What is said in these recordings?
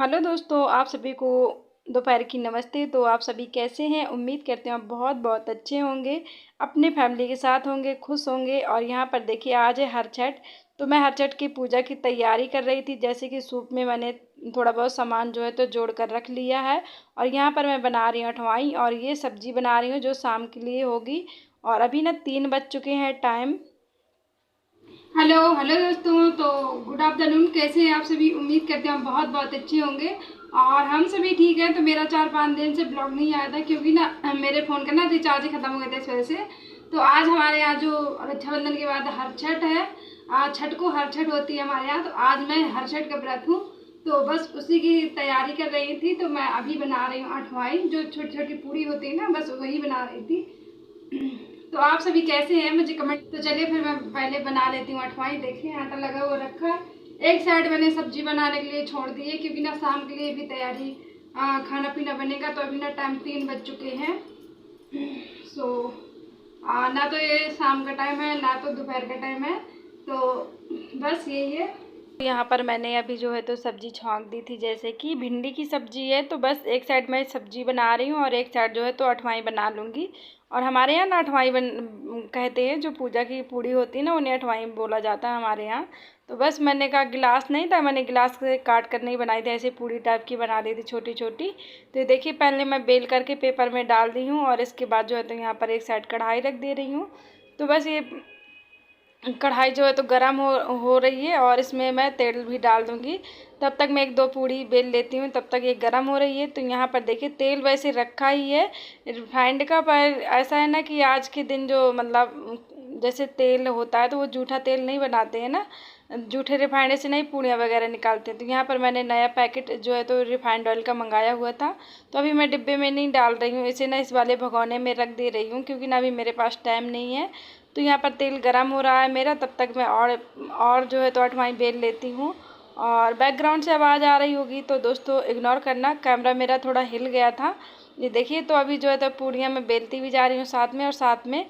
Hello दोस्तों, आप सभी को दोपहर की नमस्ते। तो आप सभी कैसे हैं? उम्मीद करते हैं आप बहुत बहुत अच्छे होंगे, अपने फैमिली के साथ होंगे, खुश होंगे। और यहाँ पर देखिए आज है हरछठ। तो मैं हरछठ की पूजा की तैयारी कर रही थी। जैसे कि सूप में मैंने थोड़ा बहुत सामान जो है तो जोड़ कर रख लिया है। और यहाँ पर मैं बना रही हूँ अठवाई, और ये सब्जी बना रही हूँ जो शाम के लिए होगी। और अभी ना 3 बज चुके हैं टाइम। हेलो हेलो दोस्तों, तो गुड आफ्टरनून। कैसे हैं आप सभी? उम्मीद करते हैं हम बहुत बहुत अच्छे होंगे। और हम सभी ठीक हैं। तो मेरा 4-5 दिन से ब्लॉग नहीं आया था, क्योंकि ना मेरे फ़ोन का ना रिचार्ज ख़त्म हो गया था, इस वजह से। तो आज हमारे यहाँ जो रक्षाबंधन के बाद हरछठ है, छठ को हरछठ होती है हमारे यहाँ। तो आज मैं हरछठ का व्रत हूँ, तो बस उसी की तैयारी कर रही थी। तो मैं अभी बना रही हूँ अठवाई, जो छोटी छोटी पूड़ी होती है ना, बस वही बना रही थी। तो आप सभी कैसे हैं मुझे कमेंट। तो चलिए फिर मैं पहले बना लेती हूँ अठवाई। देखिए आटा लगा हुआ रखा है। एक साइड मैंने सब्जी बनाने के लिए छोड़ दी है, क्योंकि ना शाम के लिए भी तैयारी, खाना पीना बनेगा। तो अभी ना टाइम 3 बज चुके हैं। सो ना तो ये शाम का टाइम है, ना तो दोपहर का टाइम है। तो बस यही है। यहाँ पर मैंने अभी जो है तो सब्जी छौंक दी थी। जैसे कि भिंडी की सब्जी है, तो बस एक साइड मैं सब्जी बना रही हूँ और एक साइड जो है तो अठवाई बना लूँगी। और हमारे यहाँ ना अठवाई कहते हैं, जो पूजा की पूड़ी होती है ना, उन्हें अठवाई बोला जाता है हमारे यहाँ। तो बस मैंने कहा गिलास नहीं था, मैंने गिलास से काट कर नहीं बनाई थी, ऐसे पूड़ी टाइप की बना दी थी छोटी छोटी। तो ये देखिए पहले मैं बेल करके पेपर में डाल दी हूँ, और इसके बाद जो है तो यहाँ पर एक साइड कढ़ाई रख दे रही हूँ। तो बस ये कढ़ाई जो है तो गर्म हो रही है, और इसमें मैं तेल भी डाल दूँगी। तब तक मैं 1-2 पूड़ी बेल लेती हूँ, तब तक ये गर्म हो रही है। तो यहाँ पर देखिए तेल वैसे रखा ही है रिफाइंड का, पर ऐसा है ना कि आज के दिन जो मतलब जैसे तेल होता है, तो वो जूठा तेल नहीं बनाते हैं ना, जूठे रिफाइंड से नहीं पूड़ियाँ वगैरह निकालते हैं। तो यहाँ पर मैंने नया पैकेट जो है तो रिफाइंड ऑयल का मंगाया हुआ था। तो अभी मैं डिब्बे में नहीं डाल रही हूँ, इसे ना इस वाले भगोने में रख दे रही हूँ, क्योंकि ना अभी मेरे पास टाइम नहीं है। तो यहाँ पर तेल गरम हो रहा है मेरा, तब तक मैं और जो है तो अठवाई बेल लेती हूँ। और बैकग्राउंड से आवाज़ आ रही होगी तो दोस्तों इग्नोर करना, कैमरा मेरा थोड़ा हिल गया था। ये देखिए, तो अभी जो है तो पूड़ियाँ मैं बेलती भी जा रही हूँ साथ में, और साथ में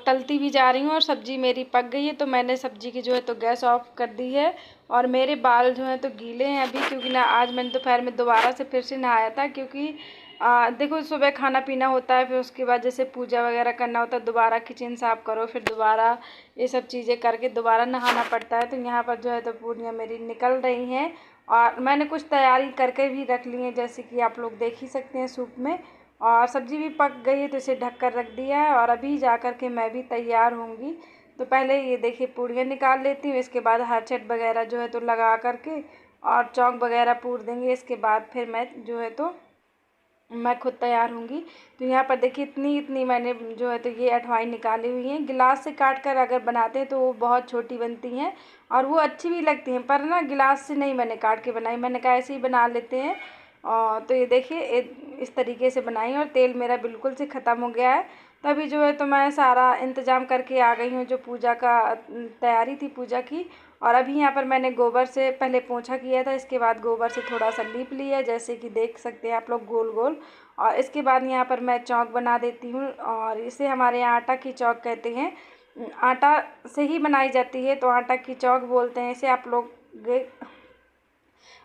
तलती भी जा रही हूँ। और सब्ज़ी मेरी पक गई है, तो मैंने सब्ज़ी की जो है तो गैस ऑफ कर दी है। और मेरे बाल जो हैं तो गीले हैं अभी, क्योंकि ना आज मैंने दोपहर में दोबारा से फिर से नहाया था। क्योंकि देखो सुबह खाना पीना होता है, फिर उसके बाद जैसे पूजा वगैरह करना होता है, दोबारा किचन साफ़ करो, फिर दोबारा ये सब चीज़ें करके दोबारा नहाना पड़ता है। तो यहाँ पर जो है तो पूड़ियाँ मेरी निकल रही हैं, और मैंने कुछ तैयारी करके भी रख ली है, जैसे कि आप लोग देख ही सकते हैं सूप में। और सब्ज़ी भी पक गई है, तो इसे ढक कर रख दिया है, और अभी जा कर के मैं भी तैयार होंगी। तो पहले ये देखिए पूड़ियाँ निकाल लेती हूँ, इसके बाद हरचट वगैरह जो है तो लगा कर के और चौक वगैरह पूर देंगे। इसके बाद फिर मैं जो है तो मैं खुद तैयार होंगी। तो यहाँ पर देखिए इतनी इतनी मैंने जो है तो ये अठवाई निकाली हुई हैं। गिलास से काट कर अगर बनाते हैं तो वो बहुत छोटी बनती हैं, और वो अच्छी भी लगती हैं, पर ना गिलास से नहीं मैंने काट के बनाई, मैंने कहा ऐसे ही बना लेते हैं। और तो ये देखिए इस तरीके से बनाई, और तेल मेरा बिल्कुल से ख़त्म हो गया है। तभी जो है तो मैं सारा इंतज़ाम करके आ गई हूँ, जो पूजा का तैयारी थी पूजा की। और अभी यहाँ पर मैंने गोबर से पहले पोंछा किया था, इसके बाद गोबर से थोड़ा सा लीप लिया, जैसे कि देख सकते हैं आप लोग गोल गोल। और इसके बाद यहाँ पर मैं चौक बना देती हूँ, और इसे हमारे यहाँ आटा की चौक कहते हैं। आटा से ही बनाई जाती है, तो आटा की चौक बोलते हैं इसे।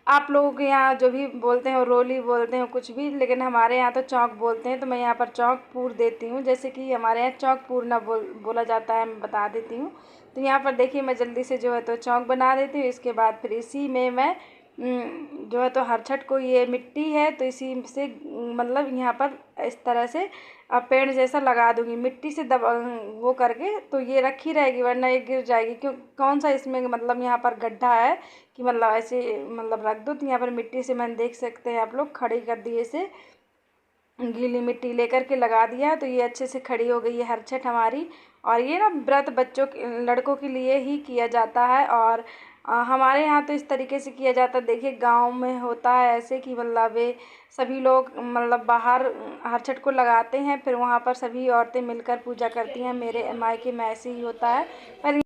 आप लोगों के यहाँ जो भी बोलते हैं, रोली बोलते हैं, कुछ भी, लेकिन हमारे यहाँ तो चौक बोलते हैं। तो मैं यहाँ पर चौक पूर देती हूँ, जैसे कि हमारे यहाँ चौक पूरना बोला जाता है, मैं बता देती हूँ। तो यहाँ पर देखिए मैं जल्दी से जो है तो चौक बना देती हूँ। इसके बाद फिर इसी में मैं जो है तो हरछठ को, ये मिट्टी है तो इसी से मतलब यहाँ पर इस तरह से पेड़ जैसा लगा दूँगी, मिट्टी से वो करके। तो ये रखी रहेगी, वरना ये गिर जाएगी। क्यों, कौन सा इसमें मतलब यहाँ पर गड्ढा है कि मतलब ऐसे मतलब रख दो। तो यहाँ पर मिट्टी से मैंने देख सकते हैं आप लोग खड़ी कर दिए इसे, गीली मिट्टी लेकर के लगा दिया। तो ये अच्छे से खड़ी हो गई है हरछठ हमारी। और ये ना व्रत बच्चों लड़कों के लिए ही किया जाता है, और हमारे यहाँ तो इस तरीके से किया जाता है। देखिए गांव में होता है ऐसे कि मतलब वे सभी लोग मतलब बाहर हरछठ को लगाते हैं, फिर वहाँ पर सभी औरतें मिलकर पूजा करती हैं। मेरे मायके में ऐसे ही होता है। पर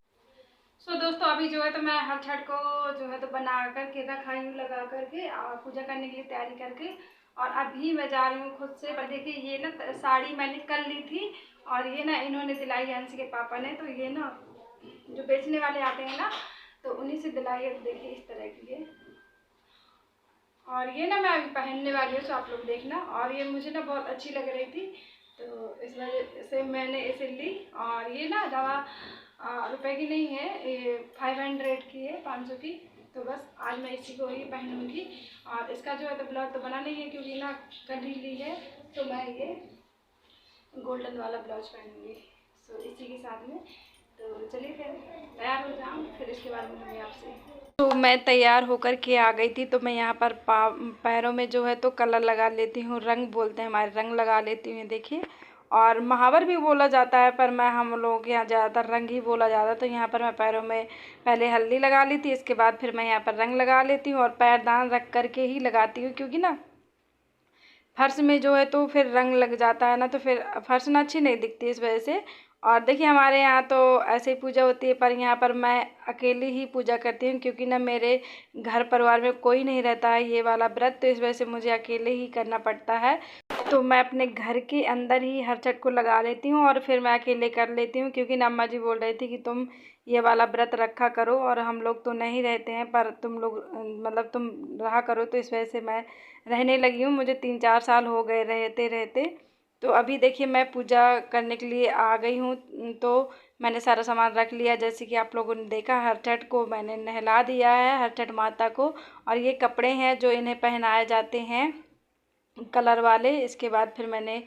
दोस्तों अभी जो है तो मैं हरछठ को जो है तो बना करके रखाई हूँ, लगा करके, और पूजा करने के लिए तैयारी करके। और अभी मैं जा रही हूँ खुद से। पर देखिए ये ना साड़ी मैंने कल ली थी, और ये ना इन्होंने दिलाई है, अंश के पापा ने। तो ये ना जो बेचने वाले आते हैं ना, तो उन्हीं से दिलाई है। देखिए इस तरह की है, और ये ना मैं अभी पहनने वाली हूँ, तो आप लोग देखना। और ये मुझे ना बहुत अच्छी लग रही थी, तो इस वजह से मैंने इसे ली। और ये ना दवा रुपए की नहीं है, ये 500 की है, 500 की। तो बस आज मैं इसी को ही पहनूंगी। और इसका जो है तो ब्लाउज तो बना नहीं है, क्योंकि ना कल ही ली है, तो मैं ये गोल्डन वाला ब्लाउज पहनूंगी। सो इसी के साथ में तो चलिए फिर तैयार हो जाऊँ, फिर इसके बाद मिलूँगी आपसे। तो मैं तैयार होकर के आ गई थी। तो मैं यहाँ पर पैरों में जो है तो कलर लगा लेती हूँ, रंग बोलते हैं हमारे, रंग लगा लेती हूँ, देखिए। और महावर भी बोला जाता है, पर मैं हम लोगों के यहाँ ज़्यादातर रंग ही बोला जाता है। तो यहाँ पर मैं पैरों में पहले हल्दी लगा ली थी, इसके बाद फिर मैं यहाँ पर रंग लगा लेती हूँ। और पैरदान रख करके ही लगाती हूँ, क्योंकि ना फर्श में जो है तो फिर रंग लग जाता है ना, तो फिर फर्श ना अच्छी नहीं दिखती इस वजह से। और देखिए हमारे यहाँ तो ऐसे ही पूजा होती है, पर यहाँ पर मैं अकेली ही पूजा करती हूँ, क्योंकि ना मेरे घर परिवार में कोई नहीं रहता है ये वाला व्रत, तो इस वजह से मुझे अकेले ही करना पड़ता है। तो मैं अपने घर के अंदर ही हर छठ को लगा लेती हूँ, और फिर मैं अकेले कर लेती हूँ, क्योंकि ना अम्मा जी बोल रही थी कि तुम ये वाला व्रत रखा करो, और हम लोग तो नहीं रहते हैं, पर तुम लोग मतलब तुम रहा करो। तो इस वजह से मैं रहने लगी हूँ, मुझे 3-4 साल हो गए रहते रहते। तो अभी देखिए मैं पूजा करने के लिए आ गई हूँ। तो मैंने सारा सामान रख लिया, जैसे कि आप लोगों ने देखा, हर छठ को मैंने नहला दिया है, हर छठ माता को। और ये कपड़े हैं जो इन्हें पहनाए जाते हैं, कलर वाले। इसके बाद फिर मैंने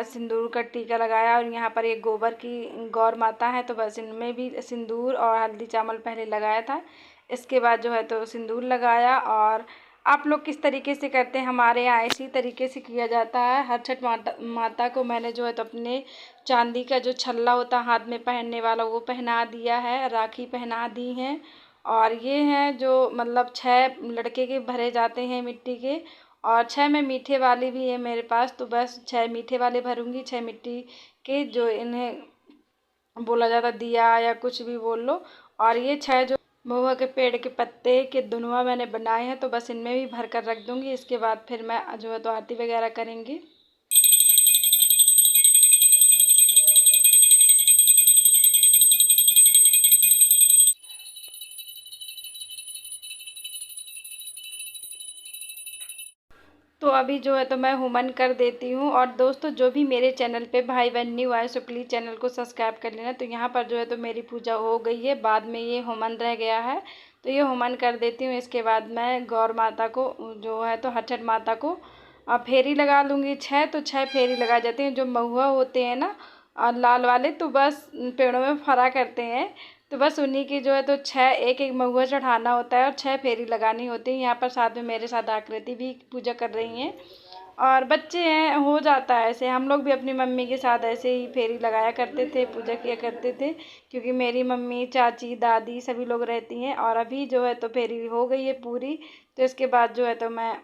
सिंदूर का टीका लगाया। और यहाँ पर एक गोबर की गौर माता है, तो बस इनमें भी सिंदूर और हल्दी चावल पहले लगाया था। इसके बाद जो है तो सिंदूर लगाया। और आप लोग किस तरीके से करते हैं, हमारे यहाँ इसी तरीके से किया जाता है। हर छठ माता को मैंने जो है तो अपने चांदी का जो छल्ला होता है हाथ में पहनने वाला, वो पहना दिया है, राखी पहना दी हैं। और ये हैं जो मतलब 6 लड़के के भरे जाते हैं मिट्टी के, और 6 में मीठे वाले भी है मेरे पास। तो बस 6 मीठे वाले भरूंगी, 6 मिट्टी के, जो इन्हें बोला जाता दिया या कुछ भी बोल लो। और ये 6 जो महुआ के पेड़ के पत्ते के दुनुआ मैंने बनाए हैं, तो बस इनमें भी भर कर रख दूंगी। इसके बाद फिर मैं जो है तो आरती वगैरह करेंगी। तो अभी जो है तो मैं हुमन कर देती हूँ। और दोस्तों जो भी मेरे चैनल पे भाई बहन न्यू आए, सो प्लीज़ चैनल को सब्सक्राइब कर लेना। तो यहाँ पर जो है तो मेरी पूजा हो गई है, बाद में ये हुमन रह गया है, तो ये हुमन कर देती हूँ। इसके बाद मैं गौर माता को जो है तो हर छठ माता को फेरी लगा लूँगी। 6 तो 6 फेरी लगाए जाते हैं। जो महुआ होते हैं ना लाल वाले, तो बस पेड़ों में फरा करते हैं, तो बस उन्हीं की जो है तो 6 एक एक महुआ चढ़ाना होता है, और 6 फेरी लगानी होती है। यहाँ पर साथ में मेरे साथ आकृति भी पूजा कर रही हैं, और बच्चे हैं, हो जाता है ऐसे। हम लोग भी अपनी मम्मी के साथ ऐसे ही फेरी लगाया करते थे, पूजा किया करते थे, क्योंकि मेरी मम्मी, चाची, दादी सभी लोग रहती हैं। और अभी जो है तो फेरी हो गई है पूरी, तो इसके बाद जो है तो मैं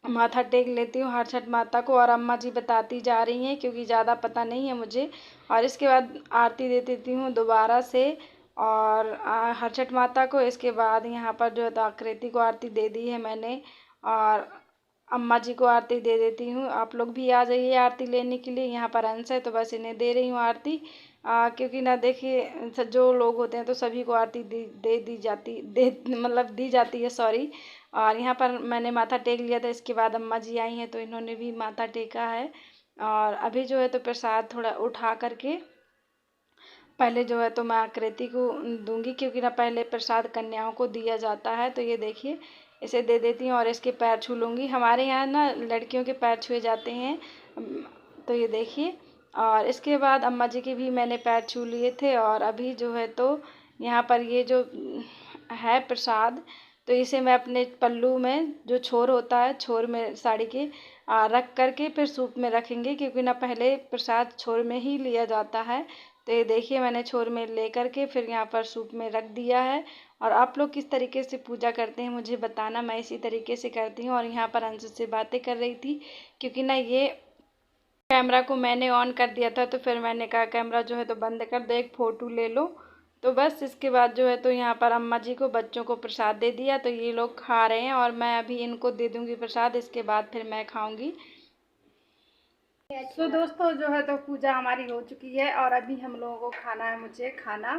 माथा टेक लेती हूँ हर छठ माता को। और अम्मा जी बताती जा रही हैं, क्योंकि ज़्यादा पता नहीं है मुझे। और इसके बाद आरती दे देती हूँ दोबारा से, और हर छठ माता को। इसके बाद यहाँ पर जो है तो आकृति को आरती दे दी है मैंने, और अम्मा जी को आरती दे देती हूँ। आप लोग भी आ जाइए आरती लेने के लिए। यहाँ पर अंश है, तो बस इन्हें दे रही हूँ आरती। क्योंकि ना देखिए जो लोग होते हैं तो सभी को आरती दी जाती दे मतलब दी जाती है, सॉरी। और यहाँ पर मैंने माथा टेक लिया था। इसके बाद अम्मा जी आई हैं, तो इन्होंने भी माथा टेका है। और अभी जो है तो प्रसाद थोड़ा उठा करके पहले जो है तो मैं आकृति को दूंगी, क्योंकि ना पहले प्रसाद कन्याओं को दिया जाता है। तो ये देखिए इसे दे देती हूँ, और इसके पैर छू लूँगी। हमारे यहाँ ना लड़कियों के पैर छुए जाते हैं, तो ये देखिए। और इसके बाद अम्मा जी के भी मैंने पैर छू लिए थे। और अभी जो है तो यहाँ पर ये जो है प्रसाद, तो इसे मैं अपने पल्लू में जो छोर होता है, छोर में साड़ी के रख करके फिर सूप में रखेंगे, क्योंकि ना पहले प्रसाद छोर में ही लिया जाता है। तो ये देखिए मैंने छोर में ले करके फिर यहाँ पर सूप में रख दिया है। और आप लोग किस तरीके से पूजा करते हैं मुझे बताना, मैं इसी तरीके से करती हूँ। और यहाँ पर अंश से बातें कर रही थी, क्योंकि ना ये कैमरा को मैंने ऑन कर दिया था, तो फिर मैंने कहा कैमरा जो है तो बंद कर दो, एक फ़ोटो ले लो। तो बस इसके बाद जो है तो यहाँ पर अम्मा जी को बच्चों को प्रसाद दे दिया, तो ये लोग खा रहे हैं, और मैं अभी इनको दे दूँगी प्रसाद। इसके बाद फिर मैं खाऊँगी। तो दोस्तों जो है तो पूजा हमारी हो चुकी है, और अभी हम लोगों को खाना है, मुझे खाना।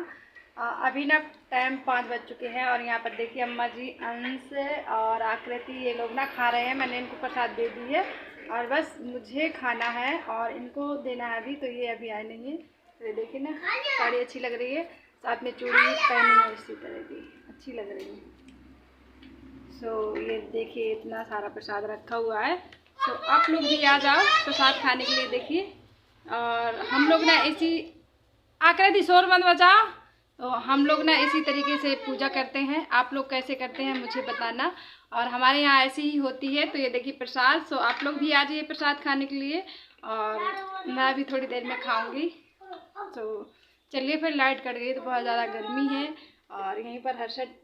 अभी ना टाइम 5 बज चुके हैं और यहाँ पर देखिए अम्मा जी, अंश और आकृति ये लोग ना खा रहे हैं। मैंने इनको प्रसाद दे दी है और बस मुझे खाना है और इनको देना है अभी, तो ये अभी आए नहीं है। तो ये देखिए ना, साड़ी अच्छी लग रही है, साथ में चूड़ी पहनी है इसी तरह की, अच्छी लग रही है। ये देखिए इतना सारा प्रसाद रखा हुआ है। आप लोग भी आ जाओ प्रसाद खाने के लिए। देखिए और हम लोग ना इसी, आकृति शोर मत बजाओ। तो हम लोग ना इसी तरीके से पूजा करते हैं। आप लोग कैसे करते हैं मुझे बताना, और हमारे यहाँ ऐसी ही होती है। तो ये देखिए प्रसाद, आप लोग भी आ जाइए प्रसाद खाने के लिए और मैं भी थोड़ी देर में खाऊंगी। तो चलिए फिर, लाइट कट गई तो बहुत ज़्यादा गर्मी है और यहीं पर हर्षद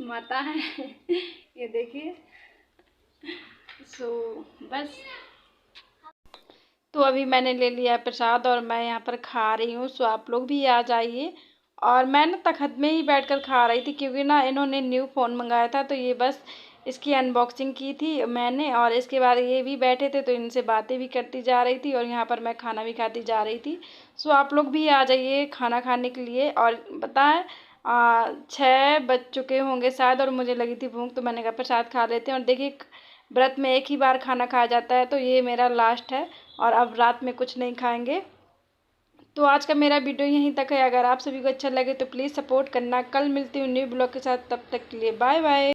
माता है ये देखिए। बस तो अभी मैंने ले लिया है प्रसाद और मैं यहाँ पर खा रही हूँ। आप लोग भी आ जाइए। और मैं ना तखत में ही बैठकर खा रही थी, क्योंकि ना इन्होंने न्यू फ़ोन मंगाया था, तो ये बस इसकी अनबॉक्सिंग की थी मैंने, और इसके बाद ये भी बैठे थे तो इनसे बातें भी करती जा रही थी और यहाँ पर मैं खाना भी खाती जा रही थी। आप लोग भी आ जाइए खाना खाने के लिए। और बताएं 6 बज चुके होंगे शायद और मुझे लगी थी भूख, तो मैंने कहा प्रसाद खा लेते हैं। और देखिए व्रत में एक ही बार खाना खाया जाता है, तो ये मेरा लास्ट है और अब रात में कुछ नहीं खाएंगे। तो आज का मेरा वीडियो यहीं तक है। अगर आप सभी को अच्छा लगे तो प्लीज़ सपोर्ट करना। कल मिलती हूँ न्यू ब्लॉग के साथ, तब तक के लिए बाय बाय।